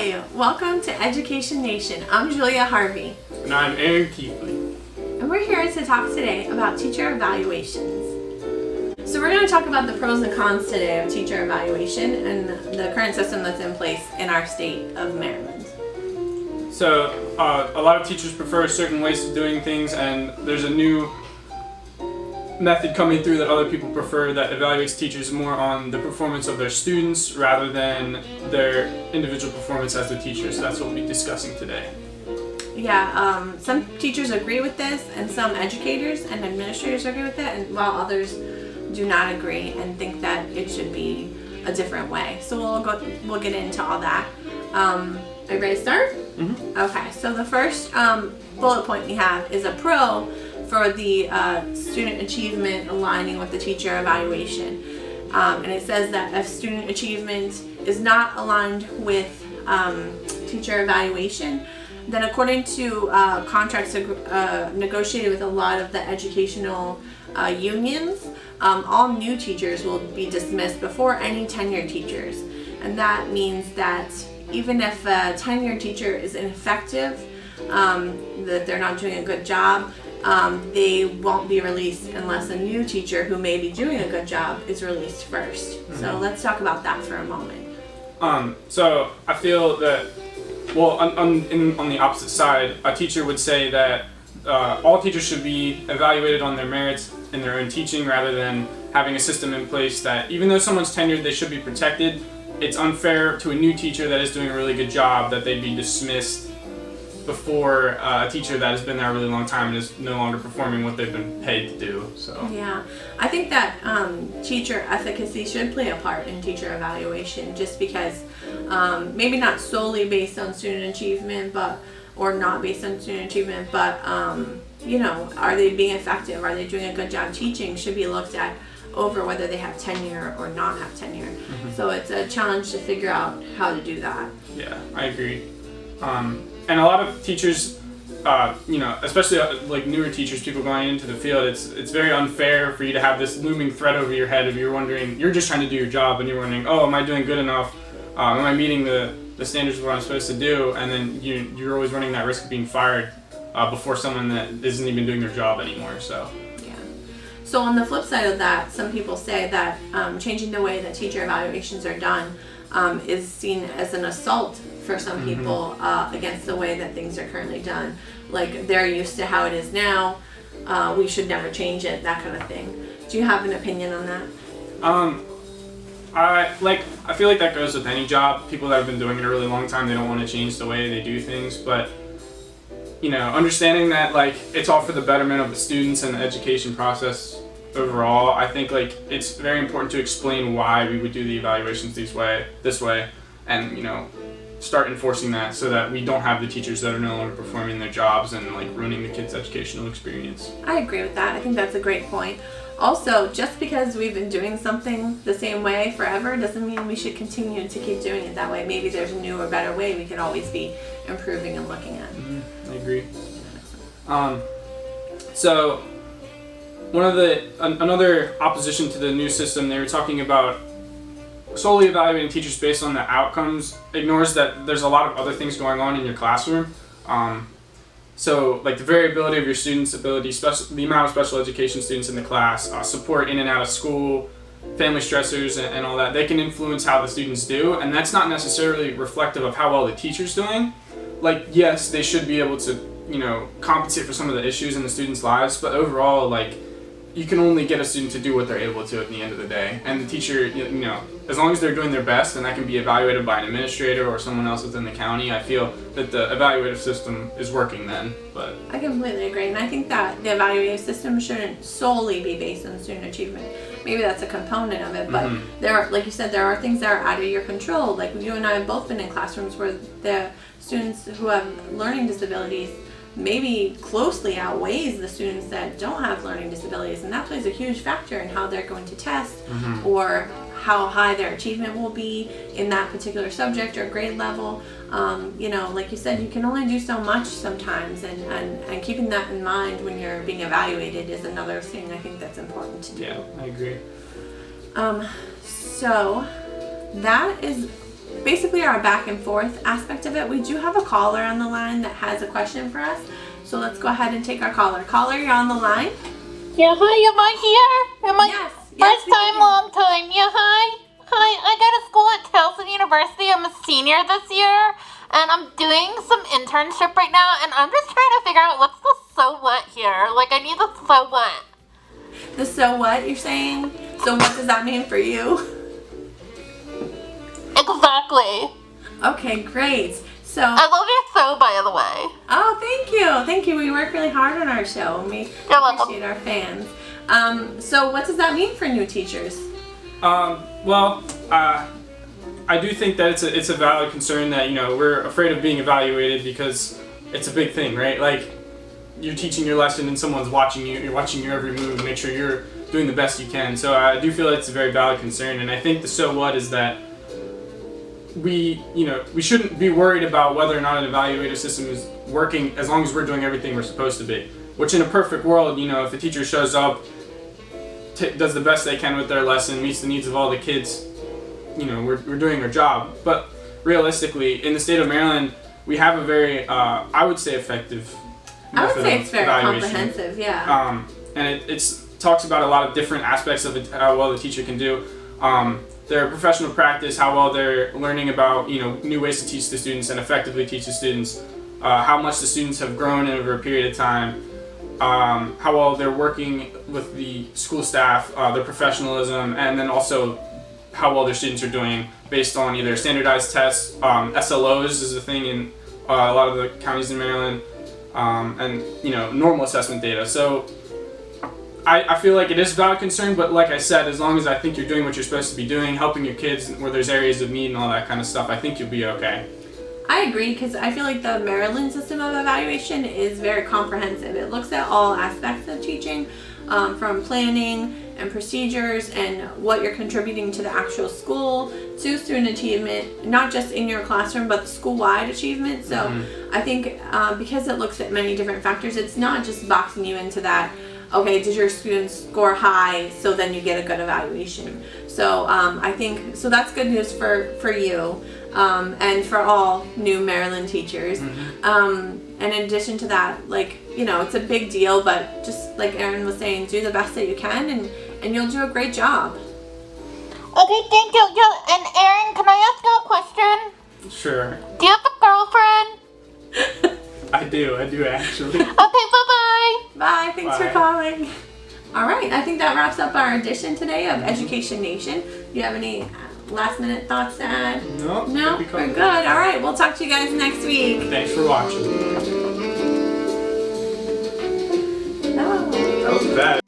Hi, welcome to Education Nation. I'm Julia Harvey. And I'm Aaron Keithley. And we're here to talk today about teacher evaluations. So we're going to talk about the pros and cons today of teacher evaluation and the current system that's in place in our state of Maryland. So a lot of teachers prefer certain ways of doing things, and there's a new method coming through that other people prefer that evaluates teachers more on the performance of their students rather than their individual performance as a teacher. So that's what we'll be discussing today. Yeah, some teachers agree with this, and some educators and administrators agree with it, and while others do not agree and think that it should be a different way. So we'll get into all that. Are you ready to start? Mm-hmm. Okay, so the first bullet point we have is a pro for the student achievement aligning with the teacher evaluation. And it says that if student achievement is not aligned with teacher evaluation, then according to contracts negotiated with a lot of the educational unions, all new teachers will be dismissed before any tenured teachers. And that means that even if a tenured teacher is ineffective, that they're not doing a good job, they won't be released unless a new teacher who may be doing a good job is released first. Mm-hmm. So let's talk about that for a moment. So I feel that, well, on the opposite side, a teacher would say that all teachers should be evaluated on their merits in their own teaching rather than having a system in place that even though someone's tenured, they should be protected. It's unfair to a new teacher that is doing a really good job that they'd be dismissed before a teacher that has been there a really long time and is no longer performing what they've been paid to do. So yeah, I think that teacher efficacy should play a part in teacher evaluation, just because maybe not solely based on student achievement, or not based on student achievement, but are they being effective? Are they doing a good job teaching? Should be looked at over whether they have tenure or not have tenure. Mm-hmm. So it's a challenge to figure out how to do that. Yeah, I agree. And a lot of teachers, especially like newer teachers, people going into the field, it's very unfair for you to have this looming threat over your head if you're wondering, you're just trying to do your job and you're wondering, oh, am I doing good enough? Am I meeting the standards of what I'm supposed to do? And then you're always running that risk of being fired before someone that isn't even doing their job anymore. So. So on the flip side of that, some people say that changing the way that teacher evaluations are done is seen as an assault for some mm-hmm. people against the way that things are currently done. Like, they're used to how it is now, we should never change it, that kind of thing. Do you have an opinion on that? I feel like that goes with any job. People that have been doing it a really long time, they don't want to change the way they do things, but understanding that it's all for the betterment of the students and the education process overall, I think it's very important to explain why we would do the evaluations this way, and start enforcing that so that we don't have the teachers that are no longer performing their jobs and ruining the kids' educational experience. I agree with that. I think that's a great point. Also, just because we've been doing something the same way forever doesn't mean we should continue to keep doing it that way. Maybe there's a new or better way we could always be improving and looking at. Mm-hmm. I agree. So another opposition to the new system, they were talking about solely evaluating teachers based on the outcomes ignores that there's a lot of other things going on in your classroom. So the variability of your students' ability, the amount of special education students in the class, support in and out of school, family stressors and all that, they can influence how the students do, and that's not necessarily reflective of how well the teacher's doing. Yes, they should be able to, compensate for some of the issues in the students' lives, but overall, you can only get a student to do what they're able to at the end of the day. And the teacher, as long as they're doing their best, and that can be evaluated by an administrator or someone else within the county, I feel that the evaluative system is working then. But I completely agree, and I think that the evaluative system shouldn't solely be based on student achievement. Maybe that's a component of it, but mm-hmm. there are, like you said, there are things that are out of your control. Like, you and I have both been in classrooms where the students who have learning disabilities maybe closely outweighs the students that don't have learning disabilities, and that plays a huge factor in how they're going to test mm-hmm. or how high their achievement will be in that particular subject or grade level. Like you said, you can only do so much sometimes, and keeping that in mind when you're being evaluated is another thing I think that's important to do. Yeah, I agree. So that is basically our back and forth aspect of it. We do have a caller on the line that has a question for us. So let's go ahead and take our caller. Caller, you're on the line. Yeah, hi, am I here? Am I? Yes. First we time, can. long time. Yeah, hi. Hi, I go to school at Towson University. I'm a senior this year, and I'm doing some internship right now, and I'm just trying to figure out what's the so what here. Like, I need the so what. The so what you're saying? So what does that mean for you? Exactly. Okay, great. So, I love your so, by the way. oh, thank you. Thank you. We work really hard on our show and we You're welcome. appreciate our fans. So what does that mean for new teachers? Well, I do think that it's a valid concern that, you know, we're afraid of being evaluated because it's a big thing, right? Like, you're teaching your lesson and someone's watching you, you're watching your every move, make sure you're doing the best you can. So I do feel it's a very valid concern, and I think the so what is that we shouldn't be worried about whether or not an evaluator system is working as long as we're doing everything we're supposed to be. Which in a perfect world, you know, if a teacher shows up, does the best they can with their lesson, meets the needs of all the kids, you know, we're doing our job. But realistically, in the state of Maryland, we have a very, I would say, effective I would method say of it's very evaluation. comprehensive, yeah. And it talks about a lot of different aspects of it, how well the teacher can do. Their professional practice, how well they're learning about, you know, new ways to teach the students and effectively teach the students, how much the students have grown over a period of time, how well they're working with the school staff, their professionalism, and then also how well their students are doing based on either standardized tests, SLOs is a thing in a lot of the counties in Maryland, and, you know, normal assessment data. So I feel like it is a valid concern, but like I said, as long as I think you're doing what you're supposed to be doing, helping your kids where there's areas of need and all that kind of stuff, I think you'll be okay. I agree, because I feel like the Maryland system of evaluation is very comprehensive. It looks at all aspects of teaching, from planning and procedures and what you're contributing to the actual school, to student achievement, not just in your classroom, but school-wide achievement. So I think because it looks at many different factors, it's not just boxing you into that, okay, did your students score high, so then you get a good evaluation. So I think, so that's good news for you. And for all new Maryland teachers. And in addition to that, like, you know, it's a big deal, but just like Erin was saying, do the best that you can and you'll do a great job. Okay, thank you. Yeah, and Erin, can I ask you a question? Sure. Do you have a girlfriend? I do actually. Okay, bye-bye. Bye, thanks for Bye. calling. All right, I think that wraps up our edition today of Education Nation. Do you have any last minute thoughts to add? No, No? We're good. All right, we'll talk to you guys next week. Thanks for watching. Oh. That was bad.